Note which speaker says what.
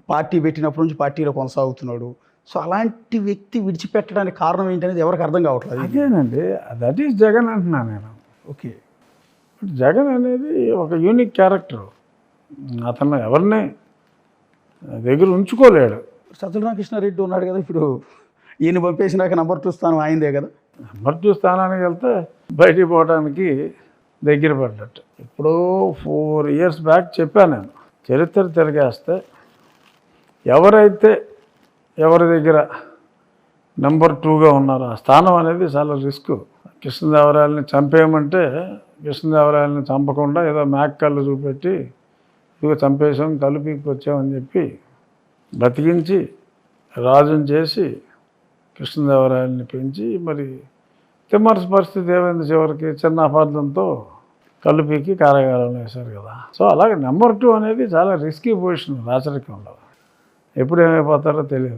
Speaker 1: Party పెట్టినప్పటి నుంచి పార్టీలో కొనసాగుతున్నాడు. సో అలాంటి వ్యక్తి విడిచిపెట్టడానికి కారణం ఏంటనేది ఎవరికి అర్థం కావట్లేదు.
Speaker 2: అదేనండి, దట్ ఈస్ జగన్ అంటున్నాను నేను.
Speaker 1: ఓకే.
Speaker 2: జగన్ అనేది ఒక యూనిక్ క్యారెక్టర్. అతను ఎవరిని దగ్గర ఉంచుకోలేడు.
Speaker 1: సజ్జల రామకృష్ణారెడ్డి ఉన్నాడు కదా, ఇప్పుడు ఈయన పంపేసినాక నంబర్ 2 స్థానం ఆయిందే కదా.
Speaker 2: నంబర్ 2 స్థానానికి వెళ్తే బయటికి పోవడానికి దగ్గర పడ్డట్టు. ఇప్పుడు 4 years బ్యాక్ చెప్పాను నేను, చరిత్ర తిరిగేస్తే ఎవరైతే ఎవరి దగ్గర నెంబర్ 2గా ఉన్నారో ఆ స్థానం అనేది చాలా రిస్క్. కృష్ణదేవరాయలని చంపేయమంటే కృష్ణదేవరాయలని చంపకుండా ఏదో మేకళ్ళు చూపెట్టి ఇదిగో చంపేసాం కలిపికి వచ్చామని చెప్పి బతికించి రాజుని చేసి కృష్ణదేవరాయలని పెంచి మరి తిమ్మర్స్ పరిస్థితి ఏమైంది, చివరికి చిన్న అపార్థంతో కల్లుపీకి కారాగారంలో వేశారు కదా. సో అలాగే నెంబర్ 2 అనేది చాలా రిస్కీ పొజిషన్ రాచరికంలో. ఎప్పుడు ఏమైపోతారో తెలియదు.